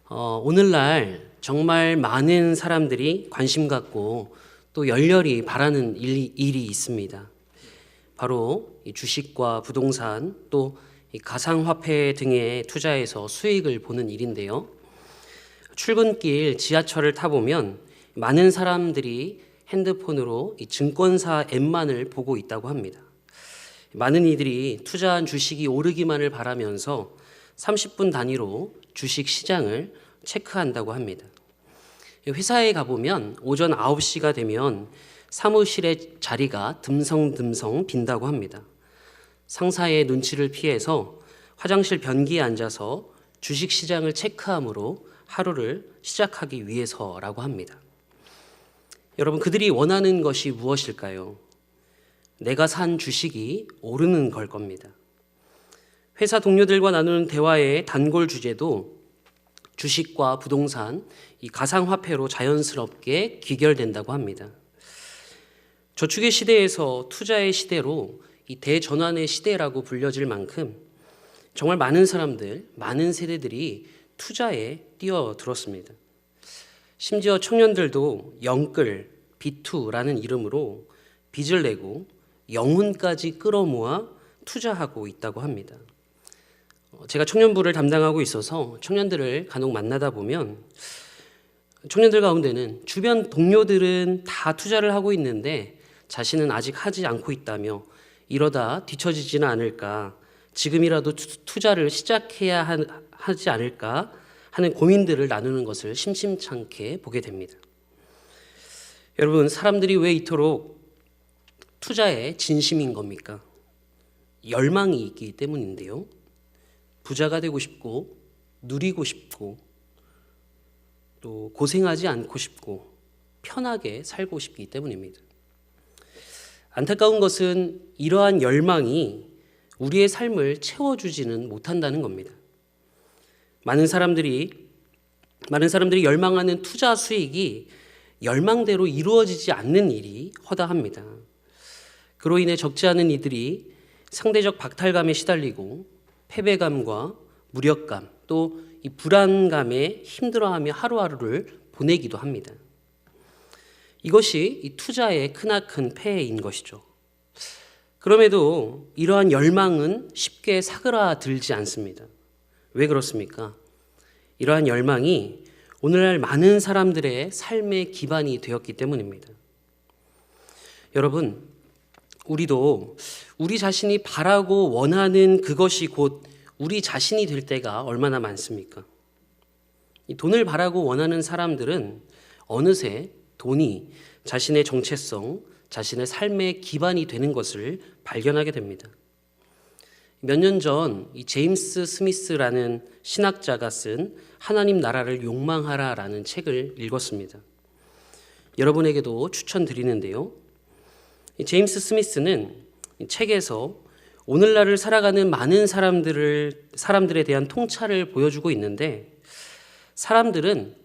오늘날 정말 많은 사람들이 관심 갖고 또 열렬히 바라는 일이 있습니다. 바로 이 주식과 부동산 또 이 가상화폐 등에 투자해서 수익을 보는 일인데요. 출근길 지하철을 타보면 많은 사람들이 핸드폰으로 이 증권사 앱만을 보고 있다고 합니다. 많은 이들이 투자한 주식이 오르기만을 바라면서 30분 단위로 주식 시장을 체크한다고 합니다. 회사에 가보면 오전 9시가 되면 사무실의 자리가 듬성듬성 빈다고 합니다. 상사의 눈치를 피해서 화장실 변기에 앉아서 주식 시장을 체크함으로 하루를 시작하기 위해서라고 합니다. 여러분, 그들이 원하는 것이 무엇일까요? 내가 산 주식이 오르는 걸 겁니다. 회사 동료들과 나누는 대화의 단골 주제도 주식과 부동산, 이 가상화폐로 자연스럽게 귀결된다고 합니다. 저축의 시대에서 투자의 시대로 이 대전환의 시대라고 불려질 만큼 정말 많은 사람들, 많은 세대들이 투자에 뛰어들었습니다. 심지어 청년들도 영끌, B2라는 이름으로 빚을 내고 영혼까지 끌어모아 투자하고 있다고 합니다. 제가 청년부를 담당하고 있어서 청년들을 간혹 만나다 보면 청년들 가운데는 주변 동료들은 다 투자를 하고 있는데 자신은 아직 하지 않고 있다며 이러다 뒤처지지는 않을까, 지금이라도 투자를 시작해야 하지 않을까 하는 고민들을 나누는 것을 심심찮게 보게 됩니다. 여러분, 사람들이 왜 이토록 투자에 진심인 겁니까? 열망이 있기 때문인데요. 부자가 되고 싶고 누리고 싶고 또 고생하지 않고 싶고 편하게 살고 싶기 때문입니다. 안타까운 것은 이러한 열망이 우리의 삶을 채워주지는 못한다는 겁니다. 많은 사람들이 열망하는 투자 수익이 열망대로 이루어지지 않는 일이 허다합니다. 그로 인해 적지 않은 이들이 상대적 박탈감에 시달리고 패배감과 무력감 또 이 불안감에 힘들어하며 하루하루를 보내기도 합니다. 이것이 이 투자의 크나큰 폐해인 것이죠. 그럼에도 이러한 열망은 쉽게 사그라들지 않습니다. 왜 그렇습니까? 이러한 열망이 오늘날 많은 사람들의 삶의 기반이 되었기 때문입니다. 여러분, 우리도 우리 자신이 바라고 원하는 그것이 곧 우리 자신이 될 때가 얼마나 많습니까? 이 돈을 바라고 원하는 사람들은 어느새 돈이 자신의 정체성, 자신의 삶의 기반이 되는 것을 발견하게 됩니다. 몇 년 전 이 제임스 스미스라는 신학자가 쓴 하나님 나라를 욕망하라라는 책을 읽었습니다. 여러분에게도 추천드리는데요. 이 제임스 스미스는 이 책에서 오늘날을 살아가는 많은 사람들에 대한 통찰을 보여주고 있는데, 사람들은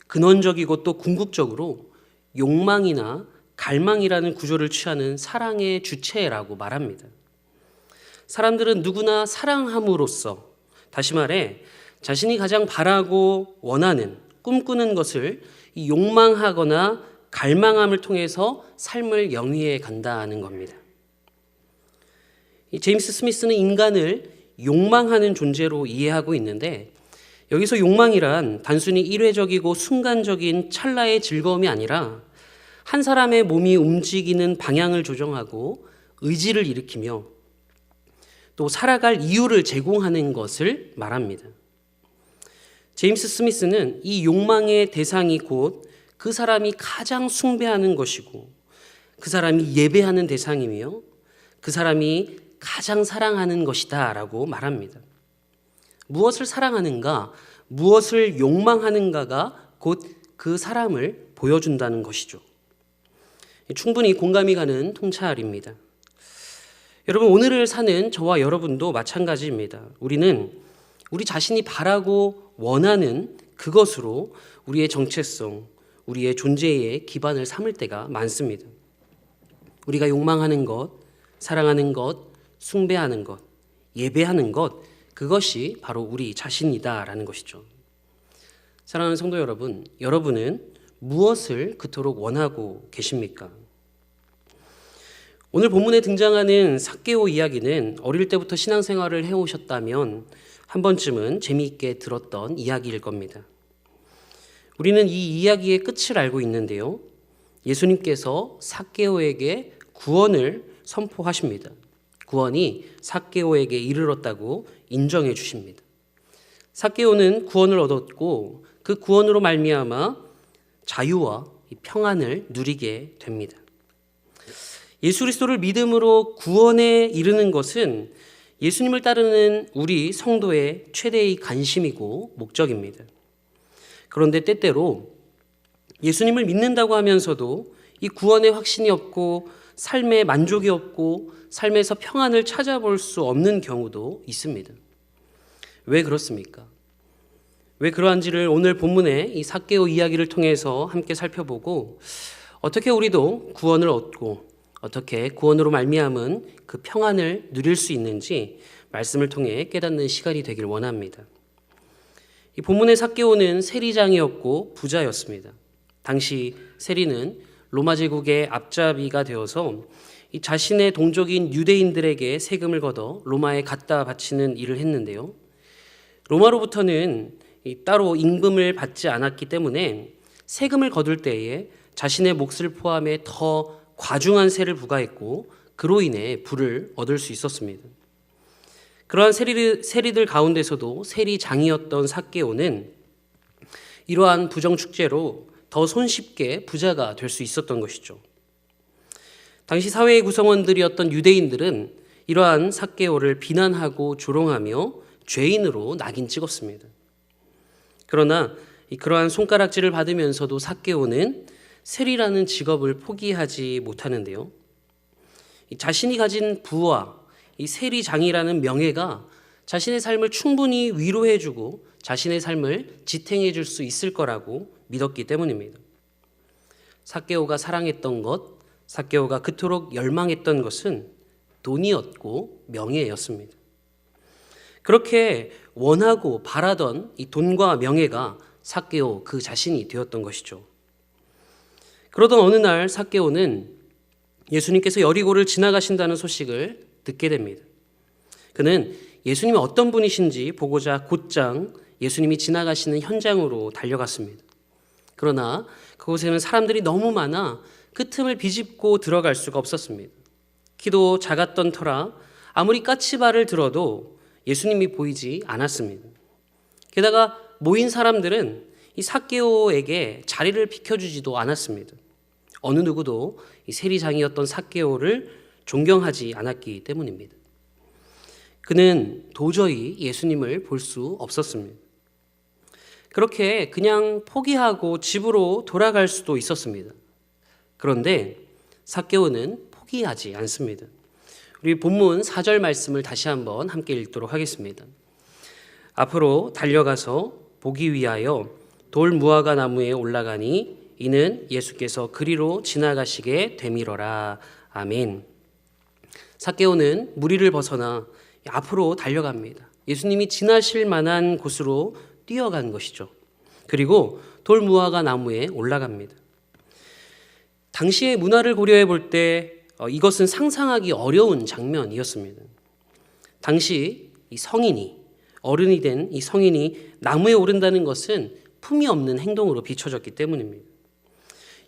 근원적이고 또 궁극적으로 욕망이나 갈망이라는 구조를 취하는 사랑의 주체라고 말합니다. 사람들은 누구나 사랑함으로써, 다시 말해 자신이 가장 바라고 원하는, 꿈꾸는 것을 이 욕망하거나 갈망함을 통해서 삶을 영위해 간다는 겁니다. 이 제임스 스미스는 인간을 욕망하는 존재로 이해하고 있는데, 여기서 욕망이란 단순히 일회적이고 순간적인 찰나의 즐거움이 아니라 한 사람의 몸이 움직이는 방향을 조정하고 의지를 일으키며 또 살아갈 이유를 제공하는 것을 말합니다. 제임스 스미스는 이 욕망의 대상이 곧 그 사람이 가장 숭배하는 것이고 그 사람이 예배하는 대상이며 그 사람이 가장 사랑하는 것이다 라고 말합니다. 무엇을 사랑하는가, 무엇을 욕망하는가가 곧 그 사람을 보여준다는 것이죠. 충분히 공감이 가는 통찰입니다. 여러분, 오늘을 사는 저와 여러분도 마찬가지입니다. 우리는 우리 자신이 바라고 원하는 그것으로 우리의 정체성, 우리의 존재의 기반을 삼을 때가 많습니다. 우리가 욕망하는 것, 사랑하는 것, 숭배하는 것, 예배하는 것, 그것이 바로 우리 자신이다라는 것이죠. 사랑하는 성도 여러분, 여러분은 무엇을 그토록 원하고 계십니까? 오늘 본문에 등장하는 삭개오 이야기는 어릴 때부터 신앙생활을 해오셨다면 한 번쯤은 재미있게 들었던 이야기일 겁니다. 우리는 이 이야기의 끝을 알고 있는데요. 예수님께서 삭개오에게 구원을 선포하십니다. 구원이 삭개오에게 이르렀다고 인정해 주십니다. 삭개오는 구원을 얻었고 그 구원으로 말미암아 자유와 평안을 누리게 됩니다. 예수 그리스도를 믿음으로 구원에 이르는 것은 예수님을 따르는 우리 성도의 최대의 관심이고 목적입니다. 그런데 때때로 예수님을 믿는다고 하면서도 이 구원의 확신이 없고 삶에 만족이 없고 삶에서 평안을 찾아볼 수 없는 경우도 있습니다. 왜 그렇습니까? 왜 그러한지를 오늘 본문의 이 삭개오 이야기를 통해서 함께 살펴보고 어떻게 우리도 구원을 얻고 어떻게 구원으로 말미암은 그 평안을 누릴 수 있는지 말씀을 통해 깨닫는 시간이 되길 원합니다. 이 본문의 삭개오는 세리장이었고 부자였습니다. 당시 세리는 로마 제국의 앞잡이가 되어서 이 자신의 동족인 유대인들에게 세금을 걷어 로마에 갖다 바치는 일을 했는데요. 로마로부터는 따로 임금을 받지 않았기 때문에 세금을 거둘 때에 자신의 몫을 포함해 더 과중한 세를 부과했고 그로 인해 부를 얻을 수 있었습니다. 그러한 세리들 가운데서도 세리장이었던 삭개오는 이러한 부정축제로 더 손쉽게 부자가 될 수 있었던 것이죠. 당시 사회의 구성원들이었던 유대인들은 이러한 삭개오를 비난하고 조롱하며 죄인으로 낙인 찍었습니다. 그러나 그러한 손가락질을 받으면서도 삭개오는 세리라는 직업을 포기하지 못하는데요. 자신이 가진 부와 이 세리장이라는 명예가 자신의 삶을 충분히 위로해주고 자신의 삶을 지탱해 줄 수 있을 거라고 믿었기 때문입니다. 삭개오가 사랑했던 것, 삭개오가 그토록 열망했던 것은 돈이었고 명예였습니다. 그렇게 원하고 바라던 이 돈과 명예가 삭개오 그 자신이 되었던 것이죠. 그러던 어느 날 삭개오는 예수님께서 여리고를 지나가신다는 소식을 듣게 됩니다. 그는 예수님이 어떤 분이신지 보고자 곧장 예수님이 지나가시는 현장으로 달려갔습니다. 그러나 그곳에는 사람들이 너무 많아 그 틈을 비집고 들어갈 수가 없었습니다. 키도 작았던 터라 아무리 까치발을 들어도 예수님이 보이지 않았습니다. 게다가 모인 사람들은 이 삭개오에게 자리를 비켜주지도 않았습니다. 어느 누구도 이 세리장이었던 삭개오를 존경하지 않았기 때문입니다. 그는 도저히 예수님을 볼 수 없었습니다. 그렇게 그냥 포기하고 집으로 돌아갈 수도 있었습니다. 그런데 삭개오는 포기하지 않습니다. 우리 본문 4절 말씀을 다시 한번 함께 읽도록 하겠습니다. 앞으로 달려가서 보기 위하여 돌 무화과 나무에 올라가니 이는 예수께서 그리로 지나가시게 되밀어라. 아멘. 삭개오는 무리를 벗어나 앞으로 달려갑니다. 예수님이 지나실 만한 곳으로 뛰어간 것이죠. 그리고 돌 무화과 나무에 올라갑니다. 당시의 문화를 고려해 볼 때 이것은 상상하기 어려운 장면이었습니다. 당시 이 성인이 어른이 된 이 성인이 나무에 오른다는 것은 품이 없는 행동으로 비춰졌기 때문입니다.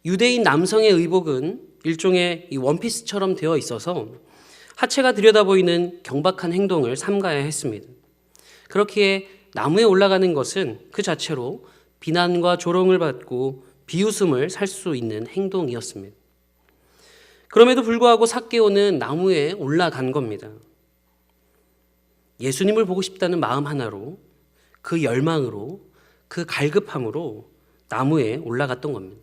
유대인 남성의 의복은 일종의 이 원피스처럼 되어 있어서 하체가 들여다보이는 경박한 행동을 삼가야 했습니다. 그렇기에 나무에 올라가는 것은 그 자체로 비난과 조롱을 받고 비웃음을 살 수 있는 행동이었습니다. 그럼에도 불구하고 삭개오는 나무에 올라간 겁니다. 예수님을 보고 싶다는 마음 하나로, 그 열망으로, 그 갈급함으로 나무에 올라갔던 겁니다.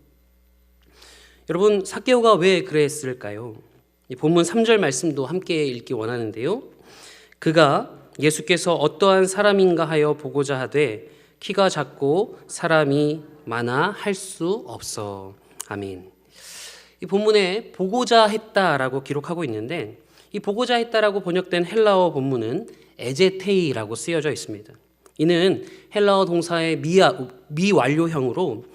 여러분, 삭개오가 왜 그랬을까요? 본문 3절 말씀도 함께 읽기 원하는데요. 그가 예수께서 어떠한 사람인가 하여 보고자 하되 키가 작고 사람이 많아 할 수 없어. 아멘. 이 본문에 보고자 했다라고 기록하고 있는데 이 보고자 했다라고 번역된 헬라어 본문은 에제테이라고 쓰여져 있습니다. 이는 헬라어 동사의 미완료형으로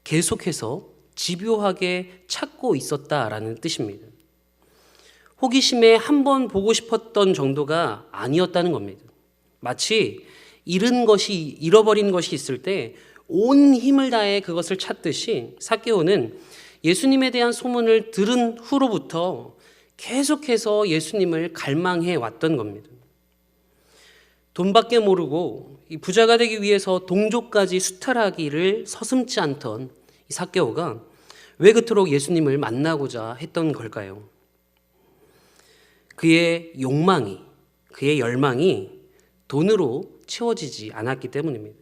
계속해서 집요하게 찾고 있었다라는 뜻입니다. 호기심에 한 번 보고 싶었던 정도가 아니었다는 겁니다. 마치 잃어버린 것이 있을 때 온 힘을 다해 그것을 찾듯이 삭개오는 예수님에 대한 소문을 들은 후로부터 계속해서 예수님을 갈망해 왔던 겁니다. 돈밖에 모르고 이 부자가 되기 위해서 동족까지 수탈하기를 서슴지 않던 이 삭개오가 왜 그토록 예수님을 만나고자 했던 걸까요? 그의 욕망이, 그의 열망이 돈으로 채워지지 않았기 때문입니다.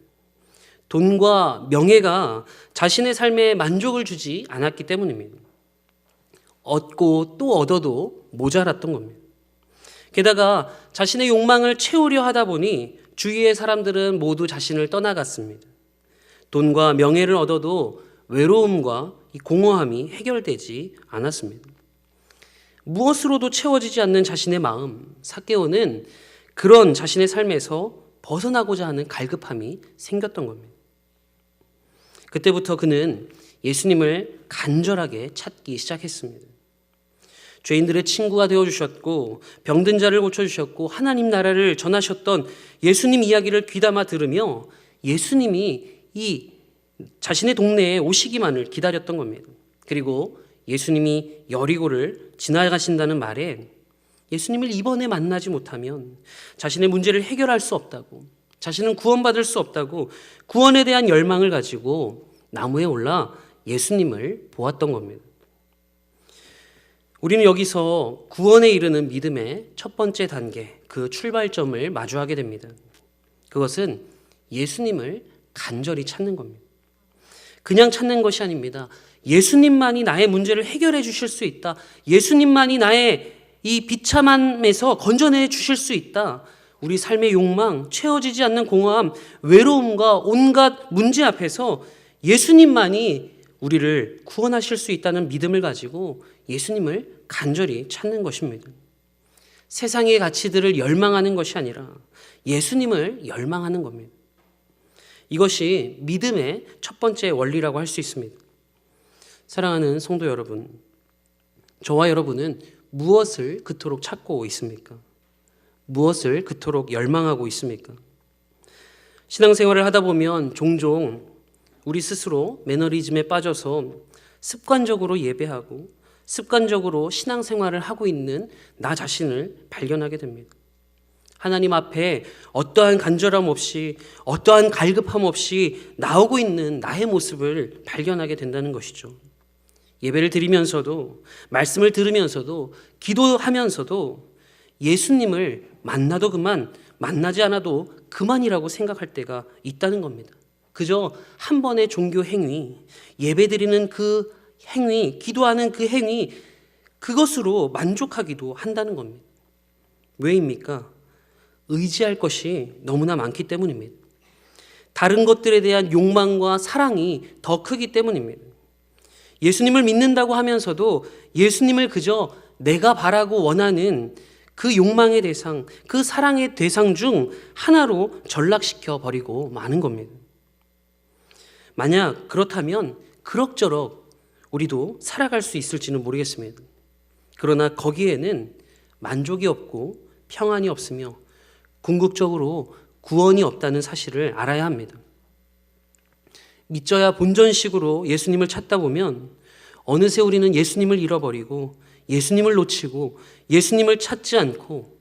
돈과 명예가 자신의 삶에 만족을 주지 않았기 때문입니다. 얻고 또 얻어도 모자랐던 겁니다. 게다가 자신의 욕망을 채우려 하다 보니 주위의 사람들은 모두 자신을 떠나갔습니다. 돈과 명예를 얻어도 외로움과 이 공허함이 해결되지 않았습니다. 무엇으로도 채워지지 않는 자신의 마음, 삭개오는 그런 자신의 삶에서 벗어나고자 하는 갈급함이 생겼던 겁니다. 그때부터 그는 예수님을 간절하게 찾기 시작했습니다. 죄인들의 친구가 되어주셨고 병든 자를 고쳐주셨고 하나님 나라를 전하셨던 예수님 이야기를 귀담아 들으며 예수님이 이 자신의 동네에 오시기만을 기다렸던 겁니다. 그리고 예수님이 여리고를 지나가신다는 말에 예수님을 이번에 만나지 못하면 자신의 문제를 해결할 수 없다고, 자신은 구원받을 수 없다고 구원에 대한 열망을 가지고 나무에 올라 예수님을 보았던 겁니다. 우리는 여기서 구원에 이르는 믿음의 첫 번째 단계, 그 출발점을 마주하게 됩니다. 그것은 예수님을 간절히 찾는 겁니다. 그냥 찾는 것이 아닙니다. 예수님만이 나의 문제를 해결해 주실 수 있다. 예수님만이 나의 이 비참함에서 건져내 주실 수 있다. 우리 삶의 욕망, 채워지지 않는 공허함, 외로움과 온갖 문제 앞에서 예수님만이 우리를 구원하실 수 있다는 믿음을 가지고 예수님을 간절히 찾는 것입니다. 세상의 가치들을 열망하는 것이 아니라 예수님을 열망하는 겁니다. 이것이 믿음의 첫 번째 원리라고 할 수 있습니다. 사랑하는 성도 여러분, 저와 여러분은 무엇을 그토록 찾고 있습니까? 무엇을 그토록 열망하고 있습니까? 신앙생활을 하다 보면 종종 우리 스스로 매너리즘에 빠져서 습관적으로 예배하고 습관적으로 신앙생활을 하고 있는 나 자신을 발견하게 됩니다. 하나님 앞에 어떠한 간절함 없이 어떠한 갈급함 없이 나오고 있는 나의 모습을 발견하게 된다는 것이죠. 예배를 드리면서도 말씀을 들으면서도 기도하면서도 예수님을 만나도 그만, 만나지 않아도 그만이라고 생각할 때가 있다는 겁니다. 그저 한 번의 종교 행위, 예배드리는 그 행위, 기도하는 그 행위, 그것으로 만족하기도 한다는 겁니다. 왜입니까? 의지할 것이 너무나 많기 때문입니다. 다른 것들에 대한 욕망과 사랑이 더 크기 때문입니다. 예수님을 믿는다고 하면서도 예수님을 그저 내가 바라고 원하는 그 욕망의 대상, 그 사랑의 대상 중 하나로 전락시켜 버리고 마는 겁니다. 만약 그렇다면 그럭저럭 우리도 살아갈 수 있을지는 모르겠습니다. 그러나 거기에는 만족이 없고 평안이 없으며 궁극적으로 구원이 없다는 사실을 알아야 합니다. 믿져야 본전식으로 예수님을 찾다 보면 어느새 우리는 예수님을 잃어버리고 예수님을 놓치고 예수님을 찾지 않고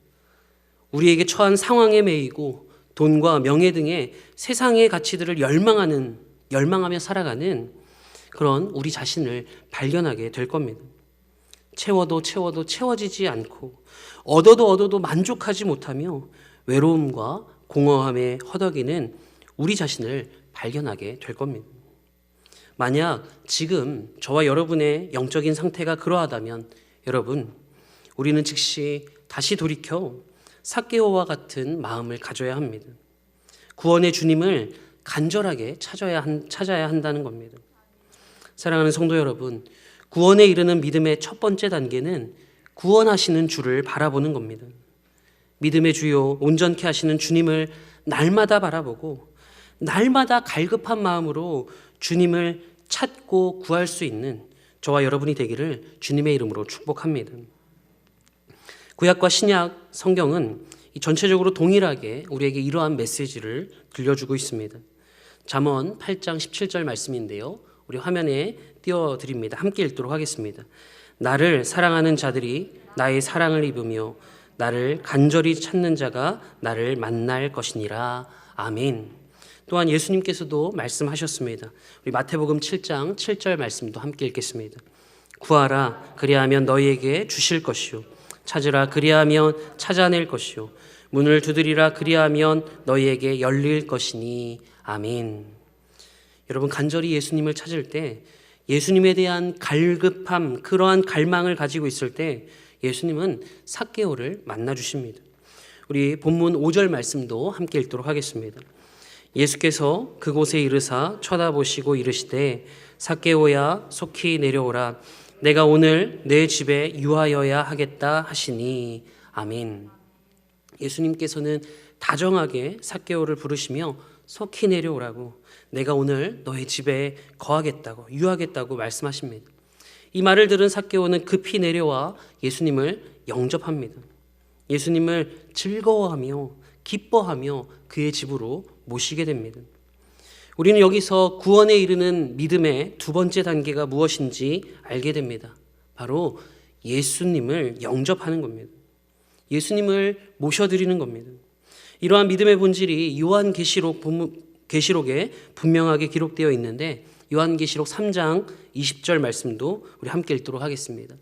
우리에게 처한 상황에 매이고 돈과 명예 등의 세상의 가치들을 열망하며 살아가는 그런 우리 자신을 발견하게 될 겁니다. 채워도 채워지지 않고 얻어도 만족하지 못하며 외로움과 공허함에 허덕이는 우리 자신을 발견하게 될 겁니다. 만약 지금 저와 여러분의 영적인 상태가 그러하다면 여러분, 우리는 즉시 다시 돌이켜 삭개오와 같은 마음을 가져야 합니다. 구원의 주님을 간절하게 찾아야 한다는 겁니다. 사랑하는 성도 여러분, 구원에 이르는 믿음의 첫 번째 단계는 구원하시는 주를 바라보는 겁니다. 믿음의 주요 온전케 하시는 주님을 날마다 바라보고 날마다 갈급한 마음으로 주님을 찾고 구할 수 있는 저와 여러분이 되기를 주님의 이름으로 축복합니다. 구약과 신약 성경은 전체적으로 동일하게 우리에게 이러한 메시지를 들려주고 있습니다. 잠언 8장 17절 말씀인데요. 우리 화면에 띄워드립니다. 함께 읽도록 하겠습니다. 나를 사랑하는 자들이 나의 사랑을 입으며 나를 간절히 찾는 자가 나를 만날 것이니라. 아멘. 또한 예수님께서도 말씀하셨습니다. 우리 마태복음 7장 7절 말씀도 함께 읽겠습니다. 구하라 그리하면 너희에게 주실 것이요 찾으라 그리하면 찾아낼 것이요 문을 두드리라 그리하면 너희에게 열릴 것이니. 아멘. 여러분, 간절히 예수님을 찾을 때, 예수님에 대한 갈급함, 그러한 갈망을 가지고 있을 때 예수님은 삭개오를 만나 주십니다. 우리 본문 5절 말씀도 함께 읽도록 하겠습니다. 예수께서 그곳에 이르사 쳐다보시고 이르시되 삭개오야 속히 내려오라 내가 오늘 내 집에 유하여야 하겠다 하시니. 아멘. 예수님께서는 다정하게 삭개오를 부르시며 속히 내려오라고, 내가 오늘 너의 집에 거하겠다고, 유하겠다고 말씀하십니다. 이 말을 들은 삭개오는 급히 내려와 예수님을 영접합니다. 예수님을 즐거워하며 기뻐하며 그의 집으로 모시게 됩니다. 우리는 여기서 구원에 이르는 믿음의 두 번째 단계가 무엇인지 알게 됩니다. 바로 예수님을 영접하는 겁니다. 예수님을 모셔드리는 겁니다. 이러한 믿음의 본질이 요한계시록에 분명하게 기록되어 있는데, 요한계시록 3장 20절 말씀도 우리 함께 읽도록 하겠습니다.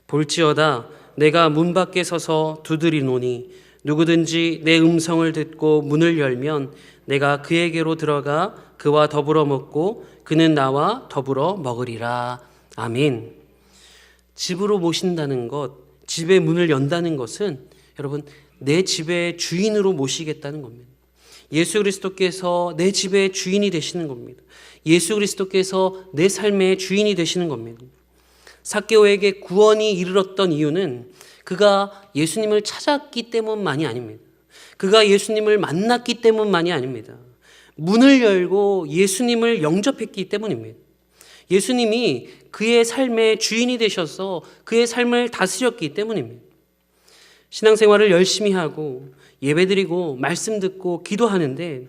볼지어다 내가 문 밖에 서서 두드리노니 누구든지 내 음성을 듣고 문을 열면 내가 그에게로 들어가 그와 더불어 먹고 그는 나와 더불어 먹으리라. 아멘. 집으로 모신다는 것, 집의 문을 연다는 것은 여러분, 내 집의 주인으로 모시겠다는 겁니다. 예수 그리스도께서 내 집의 주인이 되시는 겁니다. 예수 그리스도께서 내 삶의 주인이 되시는 겁니다. 삭개오에게 구원이 이르렀던 이유는 그가 예수님을 찾았기 때문만이 아닙니다. 그가 예수님을 만났기 때문만이 아닙니다. 문을 열고 예수님을 영접했기 때문입니다. 예수님이 그의 삶의 주인이 되셔서 그의 삶을 다스렸기 때문입니다. 신앙생활을 열심히 하고 예배드리고 말씀 듣고 기도하는데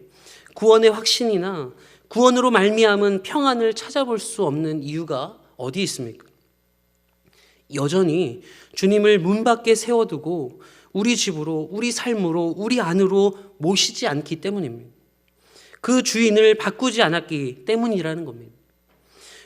구원의 확신이나 구원으로 말미암은 평안을 찾아볼 수 없는 이유가 어디 있습니까? 여전히 주님을 문 밖에 세워두고 우리 집으로, 우리 삶으로, 우리 안으로 모시지 않기 때문입니다. 그 주인을 바꾸지 않았기 때문이라는 겁니다.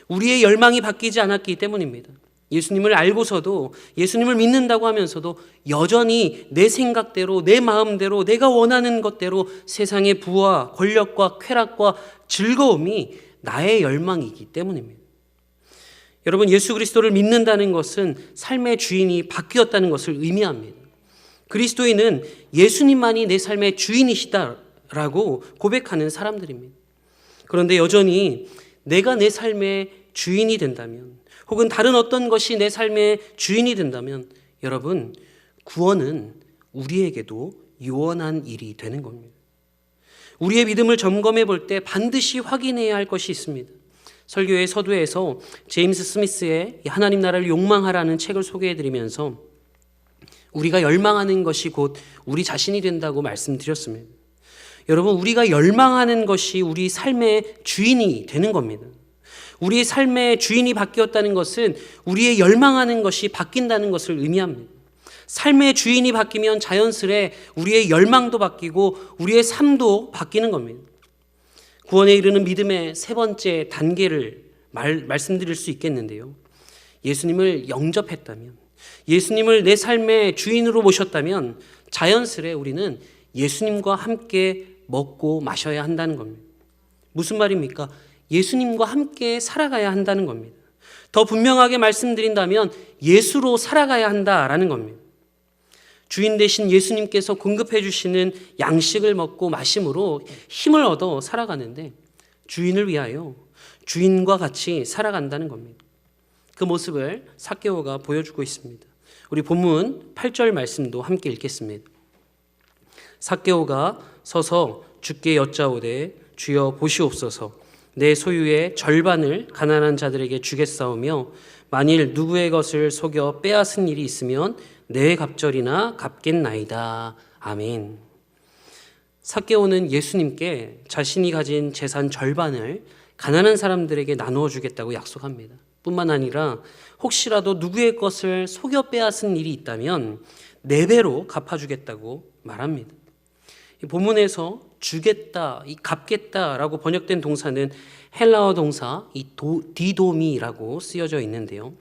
우리의 열망이 바뀌지 않았기 때문입니다. 예수님을 알고서도, 예수님을 믿는다고 하면서도 여전히 내 생각대로, 내 마음대로, 내가 원하는 것대로 세상의 부와 권력과 쾌락과 즐거움이 나의 열망이기 때문입니다. 여러분, 예수 그리스도를 믿는다는 것은 삶의 주인이 바뀌었다는 것을 의미합니다. 그리스도인은 예수님만이 내 삶의 주인이시다라고 고백하는 사람들입니다. 그런데 여전히 내가 내 삶의 주인이 된다면, 혹은 다른 어떤 것이 내 삶의 주인이 된다면, 여러분, 구원은 우리에게도 요원한 일이 되는 겁니다. 우리의 믿음을 점검해 볼 때 반드시 확인해야 할 것이 있습니다. 설교의 서두에서 제임스 스미스의 하나님 나라를 욕망하라는 책을 소개해 드리면서 우리가 열망하는 것이 곧 우리 자신이 된다고 말씀드렸습니다. 여러분, 우리가 열망하는 것이 우리 삶의 주인이 되는 겁니다. 우리의 삶의 주인이 바뀌었다는 것은 우리의 열망하는 것이 바뀐다는 것을 의미합니다. 삶의 주인이 바뀌면 자연스레 우리의 열망도 바뀌고 우리의 삶도 바뀌는 겁니다. 구원에 이르는 믿음의 세 번째 단계를 말씀드릴 수 있겠는데요. 예수님을 영접했다면, 예수님을 내 삶의 주인으로 모셨다면 자연스레 우리는 예수님과 함께 먹고 마셔야 한다는 겁니다. 무슨 말입니까? 예수님과 함께 살아가야 한다는 겁니다. 더 분명하게 말씀드린다면 예수로 살아가야 한다라는 겁니다. 주인 되신 예수님께서 공급해 주시는 양식을 먹고 마심으로 힘을 얻어 살아가는데 주인을 위하여 주인과 같이 살아간다는 겁니다. 그 모습을 삭개오가 보여주고 있습니다. 우리 본문 8절 말씀도 함께 읽겠습니다. 삭개오가 서서 주께 여짜오되 주여 보시옵소서 내 소유의 절반을 가난한 자들에게 주겠사오며 만일 누구의 것을 속여 빼앗은 일이 있으면 내 갑절이나 갚겠나이다. 아멘. 삭개오는 예수님께 자신이 가진 재산 절반을 가난한 사람들에게 나누어 주겠다고 약속합니다. 뿐만 아니라 혹시라도 누구의 것을 속여 빼앗은 일이 있다면 4배로 갚아주겠다고 말합니다. 이 본문에서 주겠다, 이 갚겠다라고 번역된 동사는 헬라어 동사 이 디도미라고 쓰여져 있는데요.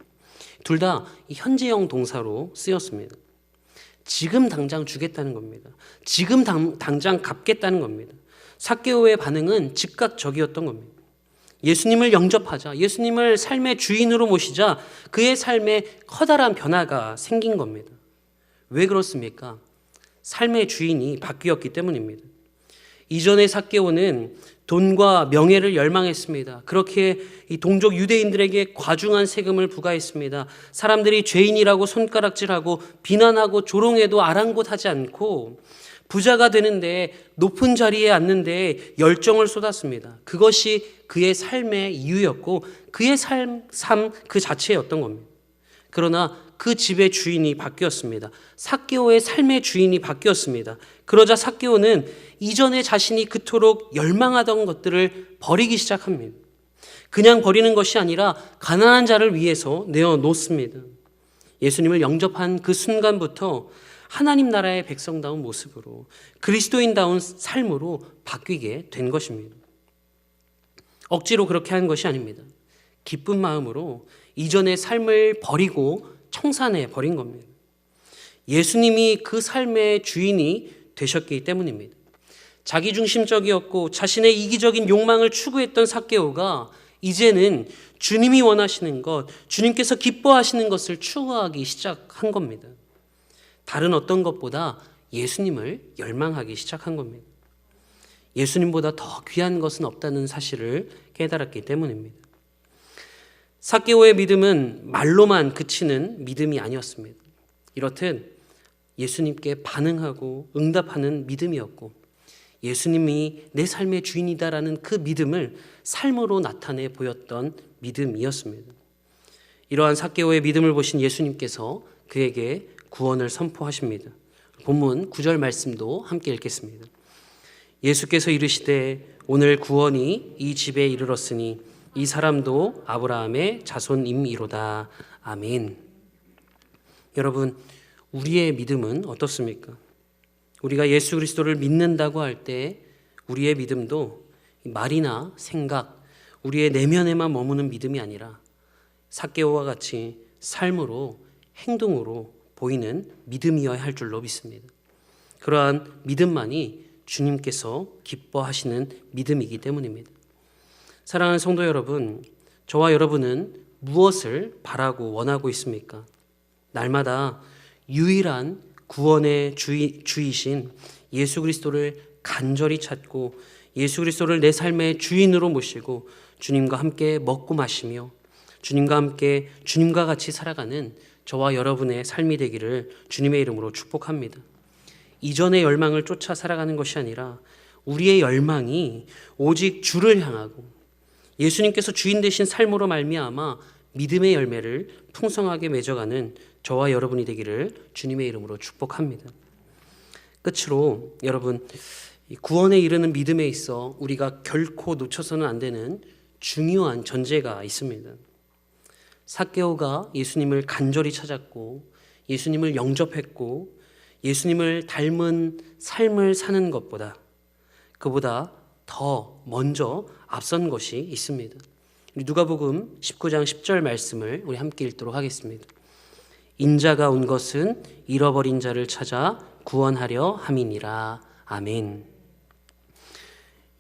둘 다 현재형 동사로 쓰였습니다. 지금 당장 주겠다는 겁니다. 지금 당장 갚겠다는 겁니다. 삭개오의 반응은 즉각적이었던 겁니다. 예수님을 영접하자, 예수님을 삶의 주인으로 모시자 그의 삶에 커다란 변화가 생긴 겁니다. 왜 그렇습니까? 삶의 주인이 바뀌었기 때문입니다. 이전의 삭개오는 돈과 명예를 열망했습니다. 그렇게 이 동족 유대인들에게 과중한 세금을 부과했습니다. 사람들이 죄인이라고 손가락질하고 비난하고 조롱해도 아랑곳하지 않고 부자가 되는데 높은 자리에 앉는데 열정을 쏟았습니다. 그것이 그의 삶의 이유였고 그의 삶 그 자체였던 겁니다. 그러나 그 집의 주인이 바뀌었습니다. 삭개오의 삶의 주인이 바뀌었습니다. 그러자 삭개오는 이전에 자신이 그토록 열망하던 것들을 버리기 시작합니다. 그냥 버리는 것이 아니라 가난한 자를 위해서 내어놓습니다. 예수님을 영접한 그 순간부터 하나님 나라의 백성다운 모습으로 그리스도인다운 삶으로 바뀌게 된 것입니다. 억지로 그렇게 한 것이 아닙니다. 기쁜 마음으로 이전의 삶을 버리고 청산해 버린 겁니다. 예수님이 그 삶의 주인이 되셨기 때문입니다. 자기중심적이었고 자신의 이기적인 욕망을 추구했던 삭개오가 이제는 주님이 원하시는 것, 주님께서 기뻐하시는 것을 추구하기 시작한 겁니다. 다른 어떤 것보다 예수님을 열망하기 시작한 겁니다. 예수님보다 더 귀한 것은 없다는 사실을 깨달았기 때문입니다. 삭개오의 믿음은 말로만 그치는 믿음이 아니었습니다. 이렇듯 예수님께 반응하고 응답하는 믿음이었고 예수님이 내 삶의 주인이다라는 그 믿음을 삶으로 나타내 보였던 믿음이었습니다. 이러한 삭개오의 믿음을 보신 예수님께서 그에게 구원을 선포하십니다. 본문 9절 말씀도 함께 읽겠습니다. 예수께서 이르시되 오늘 구원이 이 집에 이르렀으니 이 사람도 아브라함의 자손임이로다. 아멘. 여러분, 우리의 믿음은 어떻습니까? 우리가 예수 그리스도를 믿는다고 할 때 우리의 믿음도 말이나 생각, 우리의 내면에만 머무는 믿음이 아니라 삭개오와 같이 삶으로, 행동으로 보이는 믿음이어야 할 줄로 믿습니다. 그러한 믿음만이 주님께서 기뻐하시는 믿음이기 때문입니다. 사랑하는 성도 여러분, 저와 여러분은 무엇을 바라고 원하고 있습니까? 날마다 유일한 구원의 주이신 예수 그리스도를 간절히 찾고 예수 그리스도를 내 삶의 주인으로 모시고 주님과 함께 먹고 마시며 주님과 함께 주님과 같이 살아가는 저와 여러분의 삶이 되기를 주님의 이름으로 축복합니다. 이전의 열망을 쫓아 살아가는 것이 아니라 우리의 열망이 오직 주를 향하고 예수님께서 주인 되신 삶으로 말미암아 믿음의 열매를 풍성하게 맺어가는 저와 여러분이 되기를 주님의 이름으로 축복합니다. 끝으로 여러분, 구원에 이르는 믿음에 있어 우리가 결코 놓쳐서는 안 되는 중요한 전제가 있습니다. 삭개오가 예수님을 간절히 찾았고 예수님을 영접했고 예수님을 닮은 삶을 사는 것보다 그보다 더 먼저 앞선 것이 있습니다. 누가복음 19장 10절 말씀을 우리 함께 읽도록 하겠습니다. 인자가 온 것은 잃어버린 자를 찾아 구원하려 함이니라. 아멘.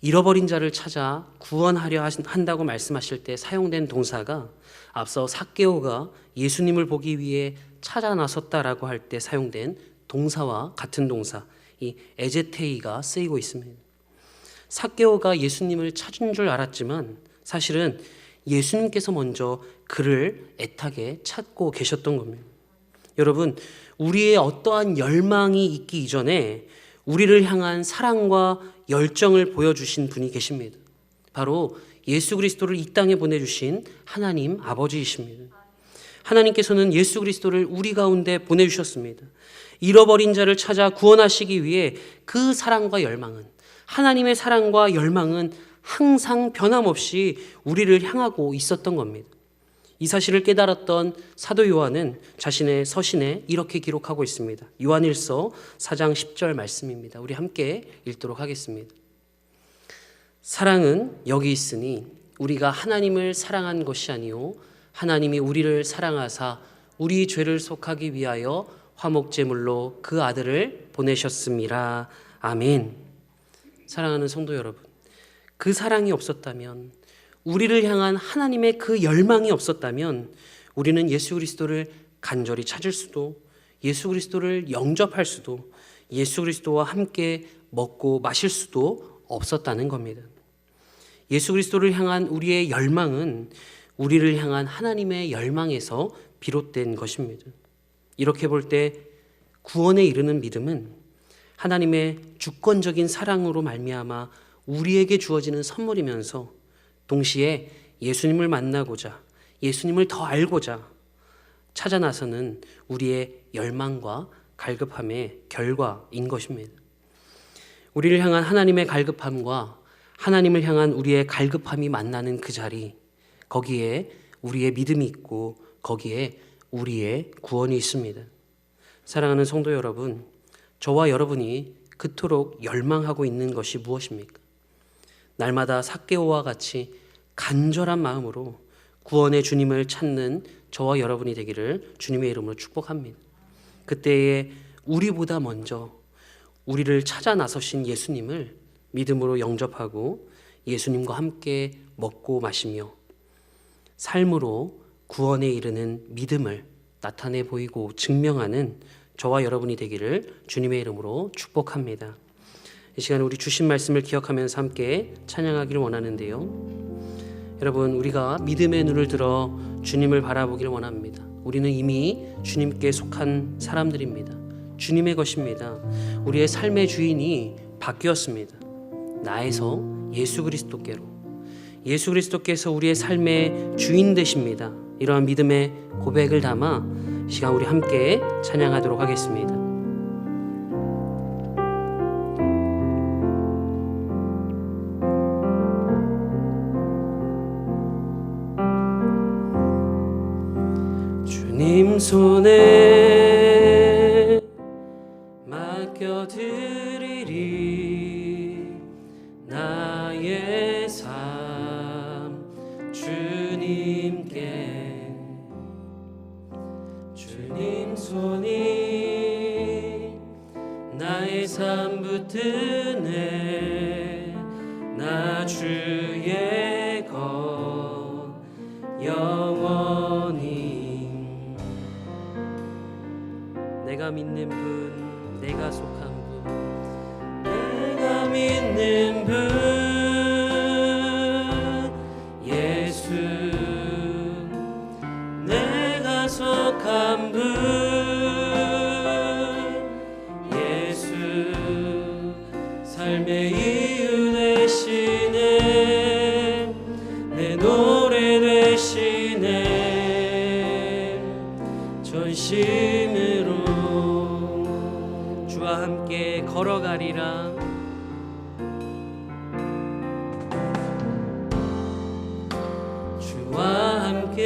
잃어버린 자를 찾아 구원하려 한다고 말씀하실 때 사용된 동사가 앞서 삭개오가 예수님을 보기 위해 찾아 나섰다라고 할 때 사용된 동사와 같은 동사, 이 에제테이가 쓰이고 있습니다. 삭개오가 예수님을 찾은 줄 알았지만 사실은 예수님께서 먼저 그를 애타게 찾고 계셨던 겁니다. 여러분, 우리의 어떠한 열망이 있기 이전에 우리를 향한 사랑과 열정을 보여주신 분이 계십니다. 바로 예수 그리스도를 이 땅에 보내주신 하나님 아버지이십니다. 하나님께서는 예수 그리스도를 우리 가운데 보내주셨습니다. 잃어버린 자를 찾아 구원하시기 위해 그 사랑과 열망은, 하나님의 사랑과 열망은 항상 변함없이 우리를 향하고 있었던 겁니다. 이 사실을 깨달았던 사도 요한은 자신의 서신에 이렇게 기록하고 있습니다. 요한일서 4장 10절 말씀입니다. 우리 함께 읽도록 하겠습니다. 사랑은 여기 있으니 우리가 하나님을 사랑한 것이 아니요 하나님이 우리를 사랑하사 우리 죄를 속하기 위하여 화목제물로 그 아들을 보내셨음이라. 아멘. 사랑하는 성도 여러분, 그 사랑이 없었다면, 우리를 향한 하나님의 그 열망이 없었다면 우리는 예수 그리스도를 간절히 찾을 수도, 예수 그리스도를 영접할 수도, 예수 그리스도와 함께 먹고 마실 수도 없었다는 겁니다. 예수 그리스도를 향한 우리의 열망은 우리를 향한 하나님의 열망에서 비롯된 것입니다. 이렇게 볼 때 구원에 이르는 믿음은 하나님의 주권적인 사랑으로 말미암아 우리에게 주어지는 선물이면서 동시에 예수님을 만나고자, 예수님을 더 알고자 찾아 나서는 우리의 열망과 갈급함의 결과인 것입니다. 우리를 향한 하나님의 갈급함과 하나님을 향한 우리의 갈급함이 만나는 그 자리, 거기에 우리의 믿음이 있고 거기에 우리의 구원이 있습니다. 사랑하는 성도 여러분, 저와 여러분이 그토록 열망하고 있는 것이 무엇입니까? 날마다 삭개오와 같이 간절한 마음으로 구원의 주님을 찾는 저와 여러분이 되기를 주님의 이름으로 축복합니다. 그때에 우리보다 먼저 우리를 찾아 나서신 예수님을 믿음으로 영접하고 예수님과 함께 먹고 마시며 삶으로 구원에 이르는 믿음을 나타내 보이고 증명하는 저와 여러분이 되기를 주님의 이름으로 축복합니다. 이 시간에 우리 주신 말씀을 기억하면서 함께 찬양하기를 원하는데요. 여러분, 우리가 믿음의 눈을 들어 주님을 바라보기를 원합니다. 우리는 이미 주님께 속한 사람들입니다. 주님의 것입니다. 우리의 삶의 주인이 바뀌었습니다. 나에서 예수 그리스도께로, 예수 그리스도께서 우리의 삶의 주인 되십니다. 이러한 믿음의 고백을 담아 이 시간 우리 함께 찬양하도록 하겠습니다. 주님 손에 맡겨드리리 나의 삶 주님께. 주님 손이 나의 삶 붙드네. 나 주의 것 영원히. 내가 믿는 분, 내가 속한 분, 내가 믿는 분 예수, 내가 속한 분 예수, 삶의 이유 되시네. 내 노래 되시네. 전심으로 주와 함께 걸어가리라. 주와 함께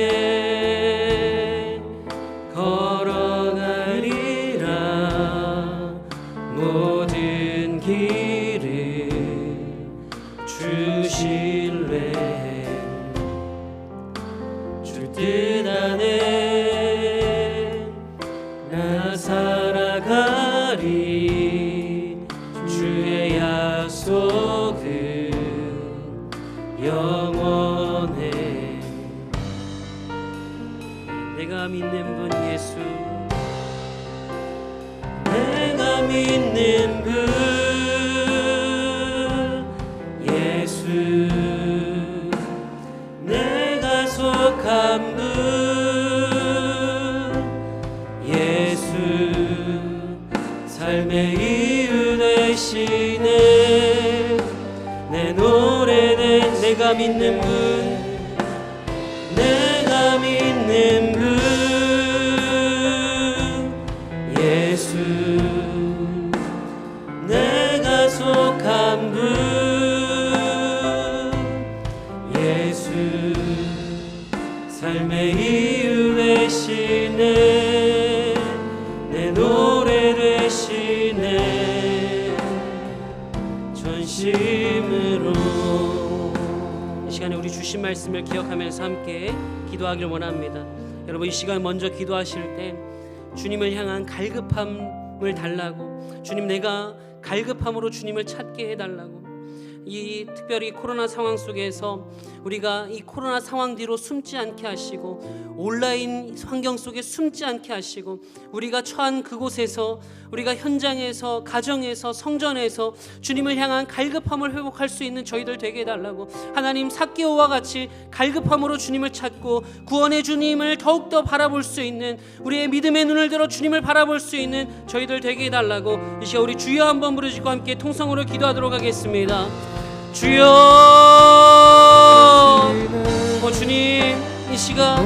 걸어가리라. 모든 길을 주실래. 주 뜻 안에 나 살아가리. 주의 약속은 영원해. 내가 믿는 분 예수, 내가 믿는 분 예수, 내가 속한 분 예수, 삶의 이유 되시네. 내가 믿는 분, 내가 믿는 분, 예수, 내가 속한 분, 예수, 삶의 이유 되시네, 내 노래 되시네, 전심으로. 이 시간에 우리 주신 말씀을 기억하면서 함께 기도하길 원합니다. 여러분, 이 시간 먼저 기도하실 때 주님을 향한 갈급함을 달라고, 주님 내가 갈급함으로 주님을 찾게 해달라고, 이 특별히 코로나 상황 속에서 우리가 이 코로나 상황 뒤로 숨지 않게 하시고, 온라인 환경 속에 숨지 않게 하시고, 우리가 처한 그곳에서, 우리가 현장에서, 가정에서, 성전에서 주님을 향한 갈급함을 회복할 수 있는 저희들 되게 해달라고, 하나님 삭개오와 같이 갈급함으로 주님을 찾고 구원의 주님을 더욱더 바라볼 수 있는, 우리의 믿음의 눈을 들어 주님을 바라볼 수 있는 저희들 되게 해달라고, 이 시간 우리 주여 한번 부르시고 함께 통성으로 기도하도록 하겠습니다. 주여, 주님, 이 시간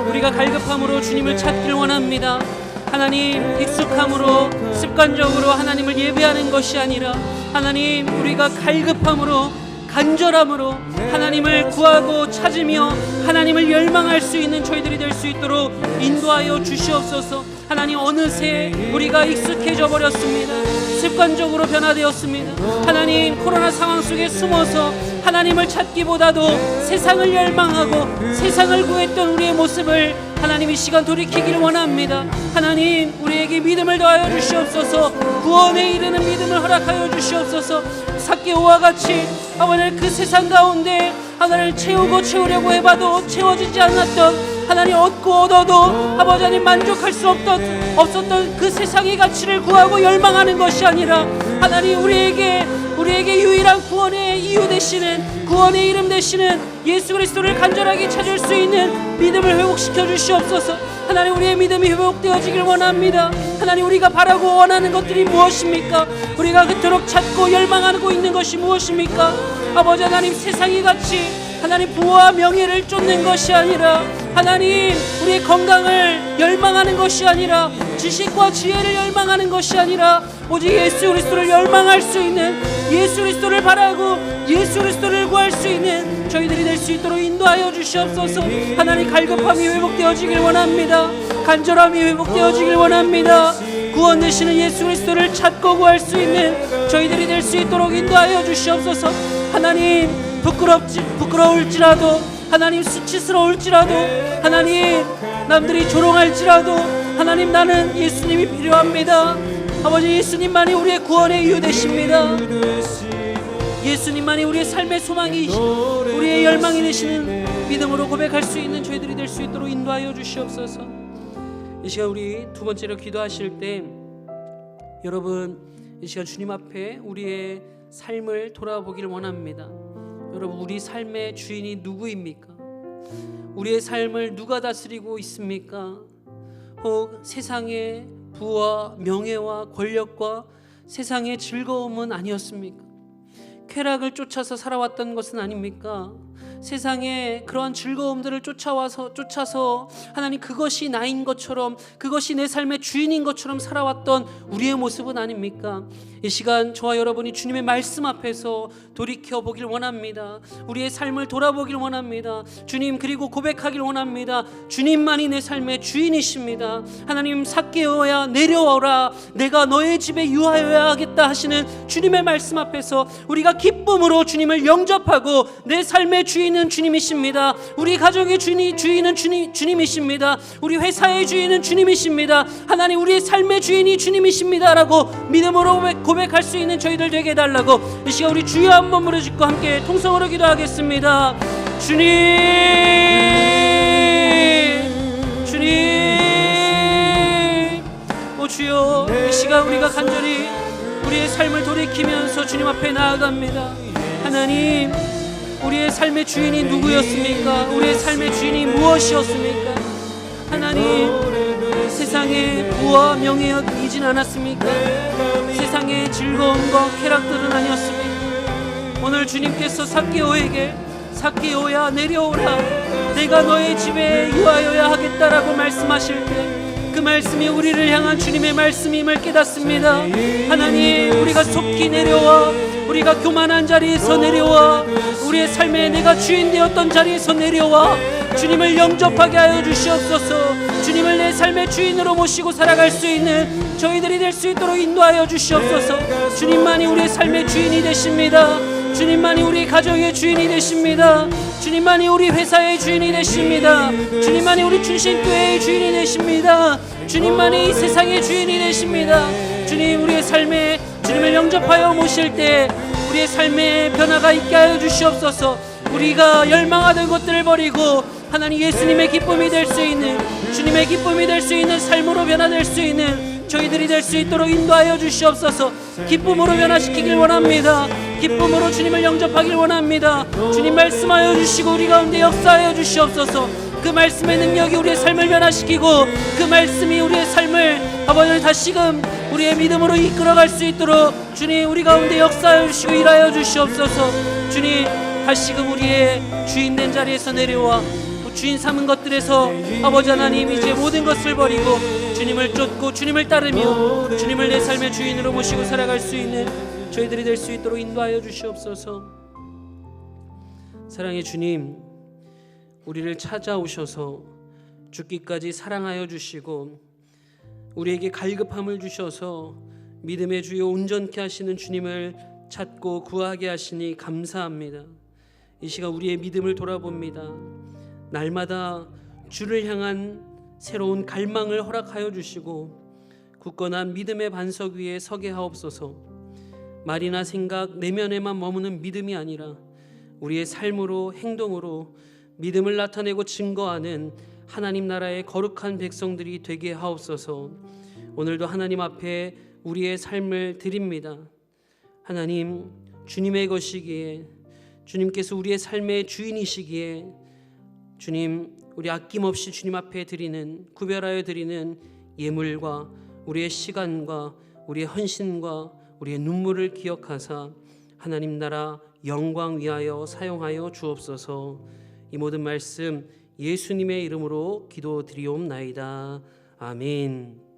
우리가 갈급함으로 주님을 찾기를 원합니다. 하나님, 익숙함으로 습관적으로 하나님을 예배하는 것이 아니라 하나님, 우리가 갈급함으로 간절함으로 하나님을 구하고 찾으며 하나님을 열망할 수 있는 저희들이 될 수 있도록 인도하여 주시옵소서. 하나님, 어느새 우리가 익숙해져 버렸습니다. 습관적으로 변화되었습니다. 하나님, 코로나 상황 속에 숨어서 하나님을 찾기보다도 세상을 열망하고 세상을 구했던 우리의 모습을 하나님 이 시간 돌이키기를 원합니다. 하나님, 우리에게 믿음을 더하여 주시옵소서. 구원에 이르는 믿음을 허락하여 주시옵소서. 삭개오와 같이 아버지, 그 세상 가운데 하나님을 채우려고 해봐도 채워지지 않았던, 하나님 얻고 얻어도 아버지 하나님 만족할 수 없었던 그 세상의 가치를 구하고 열망하는 것이 아니라 하나님, 우리에게 유일한 구원의 이유 되시는, 구원의 이름 되시는 예수 그리스도를 간절하게 찾을 수 있는 믿음을 회복시켜 주시옵소서. 하나님, 우리의 믿음이 회복되어지길 원합니다. 하나님, 우리가 바라고 원하는 것들이 무엇입니까? 우리가 그토록 찾고 열망하고 있는 것이 무엇입니까? 아버지 하나님, 세상이 같이 하나님 부와 명예를 쫓는 것이 아니라, 하나님 우리의 건강을 열망하는 것이 아니라, 지식과 지혜를 열망하는 것이 아니라, 오직 예수 그리스도를 열망할 수 있는, 예수 그리스도를 바라고 예수 그리스도를 구할 수 있는 저희들이 될 수 있도록 인도하여 주시옵소서. 하나님, 갈급함이 회복되어지길 원합니다. 간절함이 회복되어지길 원합니다. 구원 되시는 예수 그리스도를 찾고 구할 수 있는 저희들이 될 수 있도록 인도하여 주시옵소서. 하나님, 부끄러울지라도, 하나님 수치스러울지라도, 하나님 남들이 조롱할지라도, 하나님 나는 예수님이 필요합니다. 아버지, 예수님만이 우리의 구원의 이유 되십니다. 예수님만이 우리의 삶의 소망이시고 우리의 열망이 되시는 믿음으로 고백할 수 있는 저희들이 될 수 있도록 인도하여 주시옵소서. 이 시간 우리 두 번째로 기도하실 때, 여러분 이 시간 주님 앞에 우리의 삶을 돌아보기를 원합니다. 여러분, 우리 삶의 주인이 누구입니까? 우리의 삶을 누가 다스리고 있습니까? 혹 세상의 부와 명예와 권력과 세상의 즐거움은 아니었습니까? 쾌락을 쫓아서 살아왔던 것은 아닙니까? 세상의 그러한 즐거움들을 쫓아서 하나님 그것이 나인 것처럼, 그것이 내 삶의 주인인 것처럼 살아왔던 우리의 모습은 아닙니까? 이 시간 저와 여러분이 주님의 말씀 앞에서 돌이켜보길 원합니다. 우리의 삶을 돌아보길 원합니다. 주님, 그리고 고백하길 원합니다. 주님만이 내 삶의 주인이십니다. 하나님, 삭개오야 내려오라, 내가 너의 집에 유하여야 하겠다 하시는 주님의 말씀 앞에서 우리가 기쁨으로 주님을 영접하고, 내 삶의 주인은 주님이십니다. 우리 가정의 주인은 주님이십니다. 우리 회사의 주인은 주님이십니다. 하나님, 우리의 삶의 주인이 주님이십니다 라고 믿음으로 고백할 수 있는 저희들 되게 해달라고, 이 시간 우리 주여 한번 부르짖고 함께 통성으로 기도하겠습니다. 주님, 오 주여, 이 시간 우리가 간절히 우리의 삶을 돌이키면서 주님 앞에 나아갑니다. 하나님, 우리의 삶의 주인이 누구였습니까? 우리의 삶의 주인이 무엇이었습니까? 하나님, 세상의 부와 명예이진 않았습니까? 세상의 즐거움과 쾌락들은 아니었습니까? 오늘 주님께서 삭개오에게 삭개오야 내려오라, 내가 너의 집에 유하여야 하겠다라고 말씀하실 때 그 말씀이 우리를 향한 주님의 말씀임을 깨닫습니다. 하나님, 우리가 속히 내려와, 우리가 교만한 자리에서 내려와, 우리의 삶에 내가 주인 되었던 자리에서 내려와 주님을 영접하게 하여 주시옵소서. 주님을 내 삶의 주인으로 모시고 살아갈 수 있는 저희들이 될 수 있도록 인도하여 주시옵소서. 주님만이 우리의 삶의 주인이 되십니다. 주님만이 우리 가정의 주인이 되십니다. 주님만이 우리 회사의 주인이 되십니다. 주님만이 우리 춘신교회의 주인이 되십니다. 주님만이 이 세상의 주인이 되십니다. 주님, 우리의 삶에 주님을 영접하여 모실 때 우리의 삶에 변화가 있게 하여 주시옵소서. 우리가 열망하던 것들을 버리고 하나님 예수님의 기쁨이 될 수 있는, 주님의 기쁨이 될 수 있는 삶으로 변화될 수 있는 저희들이 될 수 있도록 인도하여 주시옵소서. 기쁨으로 변화시키길 원합니다. 기쁨으로 주님을 영접하길 원합니다. 주님 말씀하여 주시고 우리 가운데 역사하여 주시옵소서. 그 말씀의 능력이 우리의 삶을 변화시키고 그 말씀이 우리의 삶을 아버지 다시금 우리의 믿음으로 이끌어갈 수 있도록 주님 우리 가운데 역사하여 주시고 일하여 주시옵소서. 주님, 다시금 우리의 주인된 자리에서 내려와 주인 삼은 것들에서 아버지 하나님 이제 모든 것을 버리고 주님을 쫓고 주님을 따르며 주님을 내 삶의 주인으로 모시고 살아갈 수 있는 저희들이 될 수 있도록 인도하여 주시옵소서. 사랑의 주님, 우리를 찾아오셔서 죽기까지 사랑하여 주시고 우리에게 갈급함을 주셔서 믿음의 주요 온전케 하시는 주님을 찾고 구하게 하시니 감사합니다. 이 시간 우리의 믿음을 돌아봅니다. 날마다 주를 향한 새로운 갈망을 허락하여 주시고 굳건한 믿음의 반석 위에 서게 하옵소서. 말이나 생각, 내면에만 머무는 믿음이 아니라 우리의 삶으로, 행동으로 믿음을 나타내고 증거하는 하나님 나라의 거룩한 백성들이 되게 하옵소서. 오늘도 하나님 앞에 우리의 삶을 드립니다. 하나님, 주님의 것이기에, 주님께서 우리의 삶의 주인이시기에 주님, 우리 아낌없이 주님 앞에 드리는, 구별하여 드리는 예물과 우리의 시간과 우리의 헌신과 우리의 눈물을 기억하사 하나님 나라 영광 위하여 사용하여 주옵소서. 이 모든 말씀 예수님의 이름으로 기도드리옵나이다. 아멘.